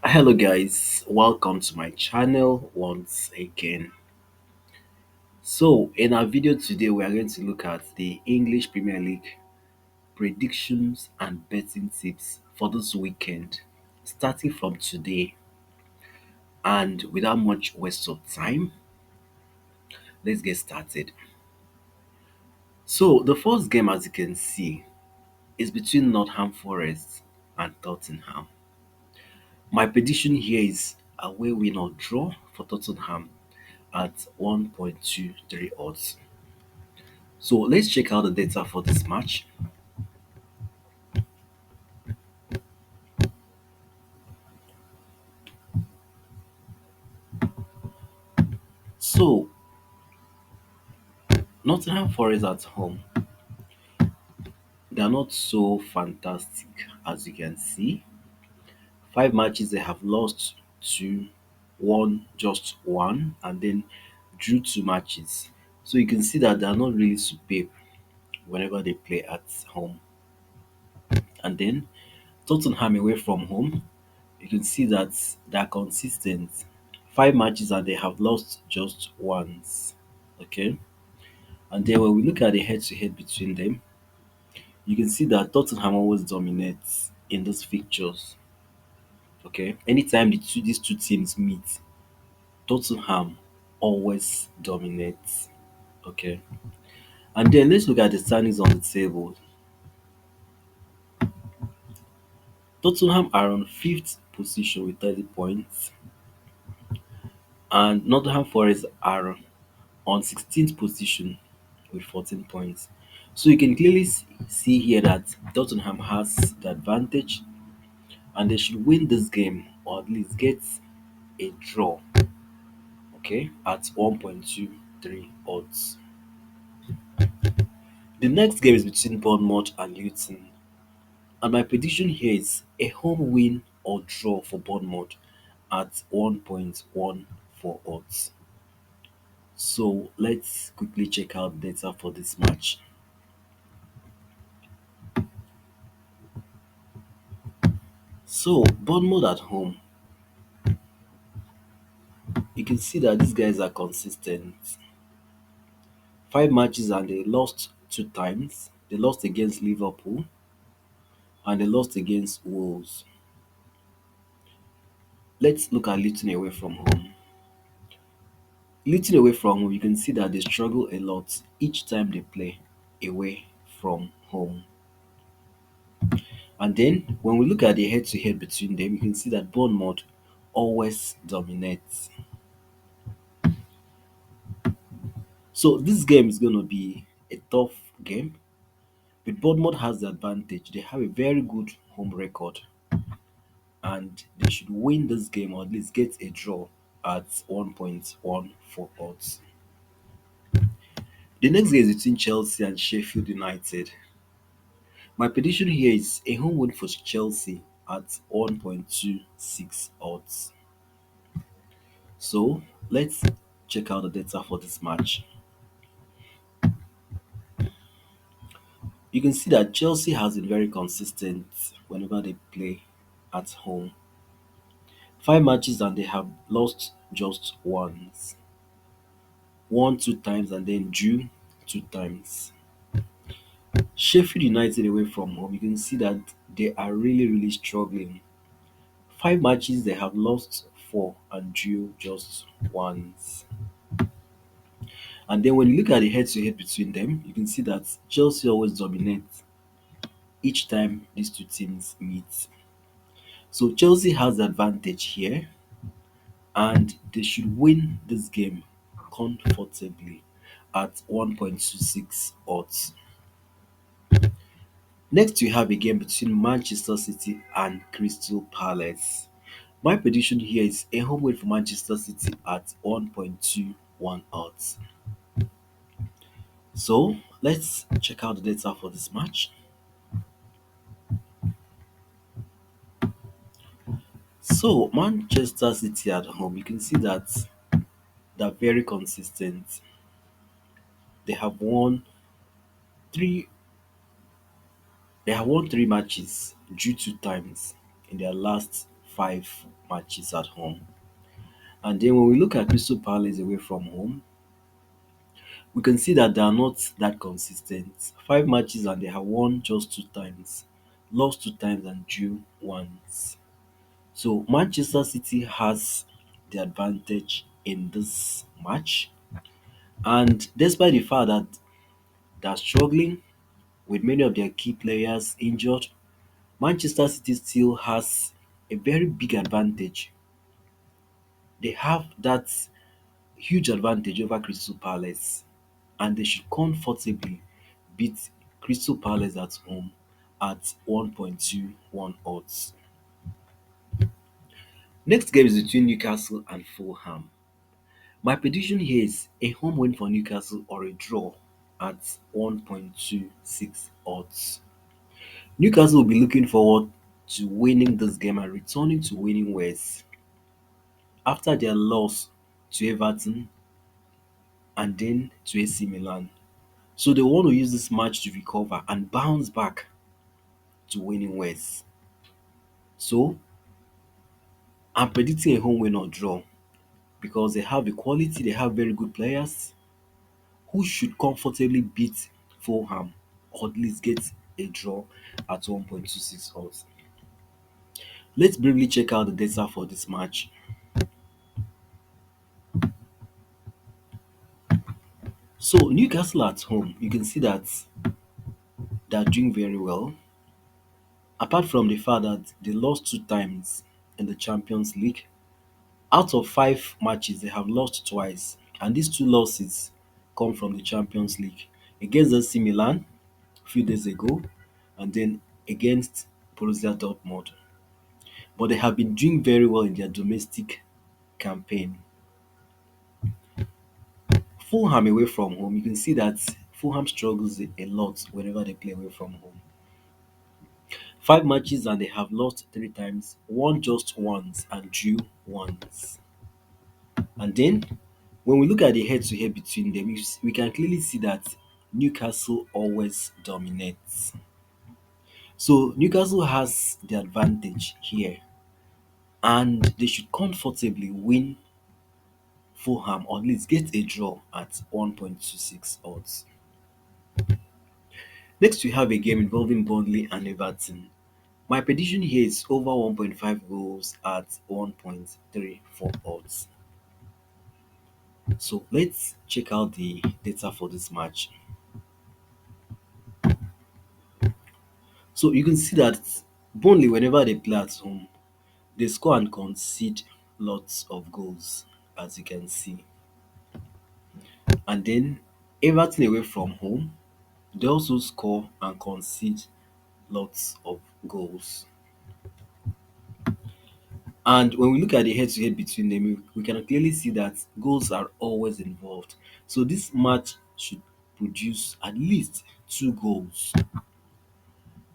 Hello guys, welcome to my channel once again. So in our video today we are going to look at the English Premier League predictions and betting tips for this weekend starting from today. And without much waste of time, let's get started. So the first game, as you can see, is between Nottingham Forest and Tottenham. My prediction here is away win or draw for Tottenham at 1.23 odds. So let's check out the data for this match. So Nottingham Forest at home, they are not so fantastic as you can see. Five matches they have lost two, won just one, and then drew two matches. So you can see that they are not really superb whenever they play at home. And then Tottenham away from home, you can see that they are consistent. Five matches and they have lost just once. Okay. And then when we look at the head-to-head between them, you can see that Tottenham always dominates in those fixtures. Okay, anytime these two teams meet, Tottenham always dominates. Okay, and then let's look at the standings on the table. Tottenham are on fifth position with 30 points, and Nottingham Forest are on 16th position with 14 points. So you can clearly see here that Tottenham has the advantage and they should win this game or at least get a draw, okay, at 1.23 odds. The next game is between Bournemouth and Luton, and my prediction here is a home win or draw for Bournemouth at 1.14 odds. So let's quickly check out data for this match. So Bournemouth at home, you can see that these guys are consistent. Five matches and they lost two times. They lost against Liverpool and they lost against Wolves. Let's look at Luton away from home. Luton away from home, you can see that they struggle a lot each time they play away from home. And then when we look at the head to head between them, you can see that Bournemouth always dominates. So this game is going to be a tough game, but Bournemouth has the advantage. They have a very good home record and they should win this game or at least get a draw at 1.14 odds. The next game is between Chelsea and Sheffield United. My prediction here is a home win for Chelsea at 1.26 odds. So let's check out the data for this match. You can see that Chelsea has been very consistent whenever they play at home. Five matches and they have lost just once. Won two times and then drew two times. Sheffield United away from home, you can see that they are really struggling. Five matches they have lost four and drew just once. And then when you look at the head-to-head between them, you can see that Chelsea always dominates each time these two teams meet. So Chelsea has the advantage here, and they should win this game comfortably at 1.26 odds. Next, we have a game between Manchester City and Crystal Palace. My prediction here is a home win for Manchester City at 1.21 odds. So let's check out the data for this match. So Manchester City at home, you can see that they're very consistent. They have won three. They have won three matches, drew two times in their last five matches at home. And then when we look at Crystal Palace away from home, we can see that they are not that consistent. 5 matches and they have won just 2 times, lost 2 times, and drew once. So Manchester City has the advantage in this match. And despite the fact that they're struggling with many of their key players injured, Manchester City still has a very big advantage. They have that huge advantage over Crystal Palace, and they should comfortably beat Crystal Palace at home at 1.21 odds. Next game is between Newcastle and Fulham. My prediction here is a home win for Newcastle or a draw at 1.26 odds. Newcastle will be looking forward to winning this game and returning to winning ways after their loss to Everton and then to AC Milan. So they want to use this match to recover and bounce back to winning ways. So I'm predicting a home win or draw because they have the quality, they have very good players who should comfortably beat Fulham or at least get a draw at 1.26 odds. Let's briefly check out the data for this match. So Newcastle at home, you can see that they're doing very well. Apart from the fact that they lost 2 times in the Champions League, out of 5 matches, they have lost twice, and these two losses come from the Champions League against AC Milan a few days ago, and then against Borussia Dortmund. But they have been doing very well in their domestic campaign. Fulham away from home, you can see that Fulham struggles a lot whenever they play away from home. 5 matches and they have lost 3 times, won just once, and drew once. And then when we look at the head to head between them, we can clearly see that Newcastle always dominates. So Newcastle has the advantage here, and they should comfortably win Fulham or at least get a draw at 1.26 odds. Next, we have a game involving Burnley and Everton. My prediction here is over 1.5 goals at 1.34 odds. So let's check out the data for this match. So you can see that Burnley, whenever they play at home, they score and concede lots of goals, as you can see. And then Everton away from home, they also score and concede lots of goals. And when we look at the head to head between them, we can clearly see that goals are always involved. So this match should produce at least 2 goals.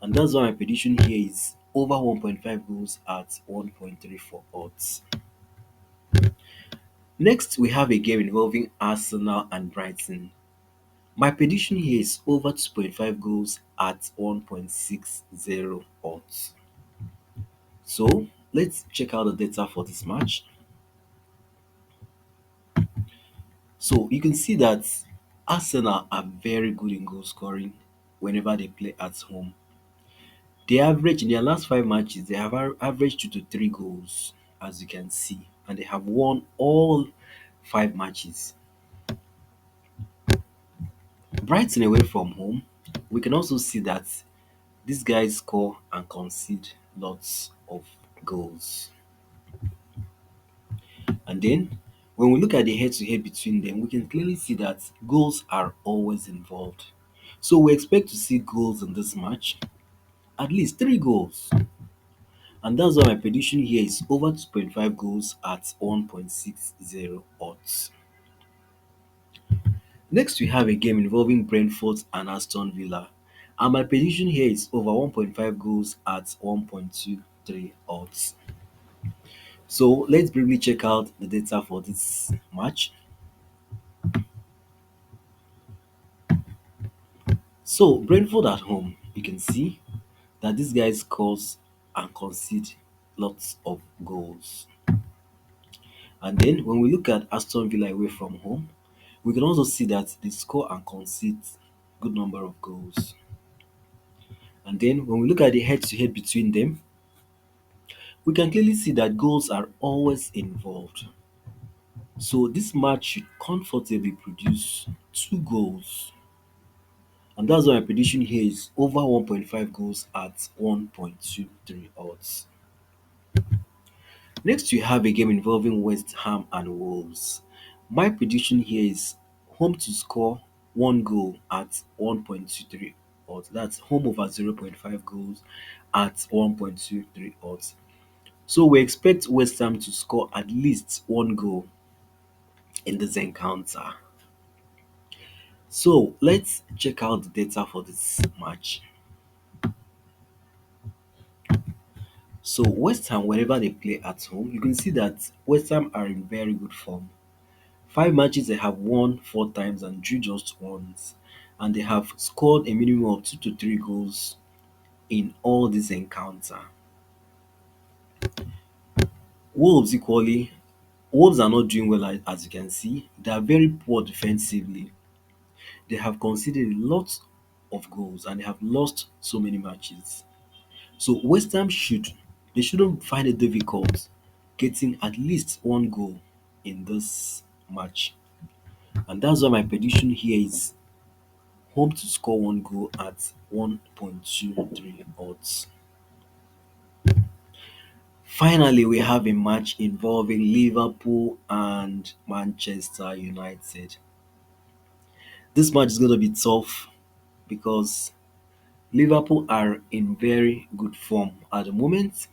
And that's why my prediction here is over 1.5 goals at 1.34 odds. Next, we have a game involving Arsenal and Brighton. My prediction here is over 2.5 goals at 1.60 odds. So let's check out the data for this match. So you can see that Arsenal are very good in goal scoring whenever they play at home. They average in their last 5 matches, they have averaged 2 to 3 goals, as you can see, and they have won all 5 matches. Brighton away from home, we can also see that these guys score and concede lots of goals. And then when we look at the head to head between them, we can clearly see that goals are always involved. So we expect to see goals in this match, at least 3 goals. And that's why my prediction here is over 2.5 goals at 1.60 odds. Next, we have a game involving Brentford and Aston Villa. And my prediction here is over 1.5 goals at 1.23 odds. So let's briefly check out the data for this match. So Brentford at home, you can see that these guys scores and concede lots of goals. And then when we look at Aston Villa away from home, we can also see that they score and concede good number of goals. And then when we look at the head-to-head between them, we can clearly see that goals are always involved. So this match should comfortably produce 2 goals. And that's why my prediction here is over 1.5 goals at 1.23 odds. Next, we have a game involving West Ham and Wolves. My prediction here is home to score 1 goal at 1.23 odds. That's home over 0.5 goals at 1.23 odds. So we expect West Ham to score at least 1 goal in this encounter. So let's check out the data for this match. So West Ham, whenever they play at home, you can see that West Ham are in very good form. 5 matches they have won 4 times and drew just once, and they have scored a minimum of 2 to 3 goals in all this encounter. Wolves equally, Wolves are not doing well as you can see. They are very poor defensively. They have conceded a lot of goals and they have lost so many matches. So West Ham shouldn't find it difficult getting at least 1 goal in this match. And that's why my prediction here is home to score 1 goal at 1.23 odds. Finally, we have a match involving Liverpool and Manchester United. This match is going to be tough because Liverpool are in very good form at the moment,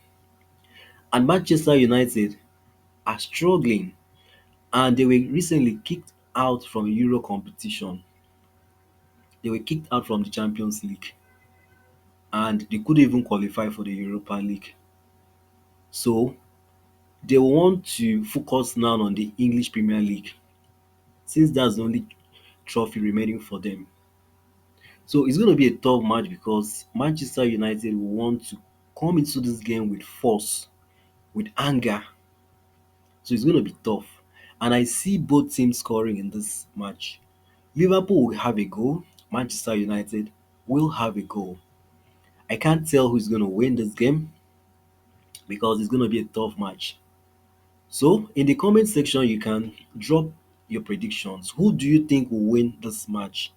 and Manchester United are struggling, and they were recently kicked out from a Euro competition. They were kicked out from the Champions League, and they couldn't even qualify for the Europa League. So they want to focus now on the English Premier League since that's the only trophy remaining for them. So it's going to be a tough match because Manchester United will want to come into this game with force, with anger. So it's going to be tough. And I see both teams scoring in this match. Liverpool will have a goal, Manchester United will have a goal. I can't tell who's going to win this game because it's going to be a tough match. So, in the comment section, you can drop your predictions. Who do you think will win this match?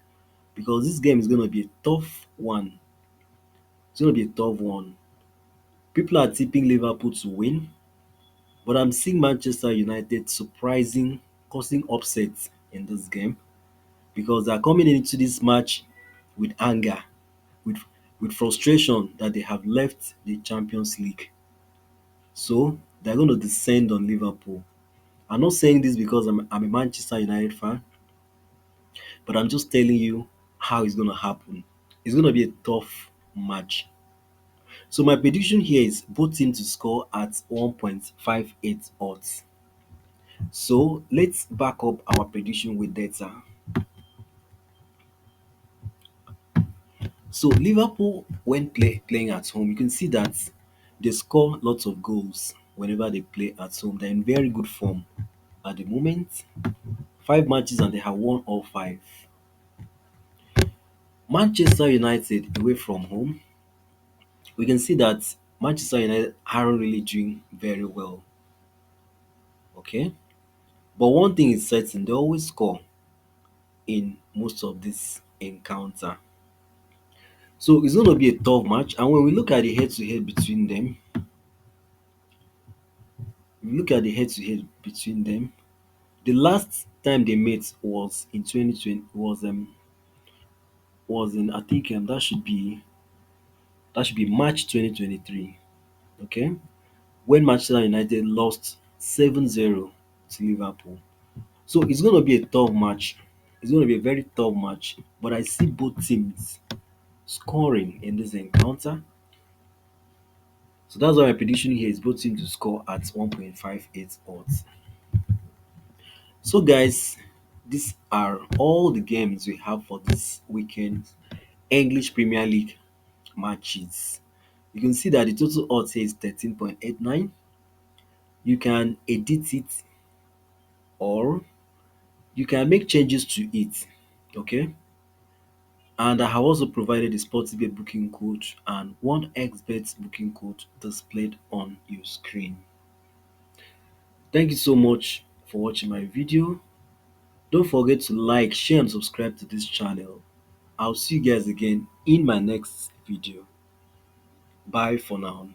Because this game is going to be a tough one. It's going to be a tough one. People are tipping Liverpool to win, but I'm seeing Manchester United surprising, causing upsets in this game because they're coming into this match with anger, with frustration that they have left the Champions League. So they're going to descend on Liverpool. I'm not saying this because I'm a Manchester United fan, but I'm just telling you how it's going to happen. It's going to be a tough match. So my prediction here is both teams to score at 1.58 odds. So let's back up our prediction with data. So Liverpool, when playing at home, you can see that they score lots of goals whenever they play at home. They're in very good form at the moment. 5 matches and they have won all 5. Manchester United away from home, we can see that Manchester United aren't really doing very well. Okay, but one thing is certain: they always score in most of this encounter. So it's going to be a tough match. And when we look at the head-to-head between them, we look at the head-to-head between them. The last time they met was in 2020. Was in I think that should be March 2023. Okay, when Manchester United lost 7-0 to Liverpool. So it's going to be a tough match. It's going to be a very tough match. But I see both teams scoring in this encounter. So that's why my prediction here is both teams to score at 1.58 odds. So guys, these are all the games we have for this weekend English Premier League matches. You can see that the total odds here is 13.89. You can edit it or you can make changes to it. Okay. And I have also provided a Sportsbet booking code and one XBet booking code displayed on your screen. Thank you so much for watching my video. Don't forget to like, share and subscribe to this channel. I'll see you guys again in my next video. Bye for now.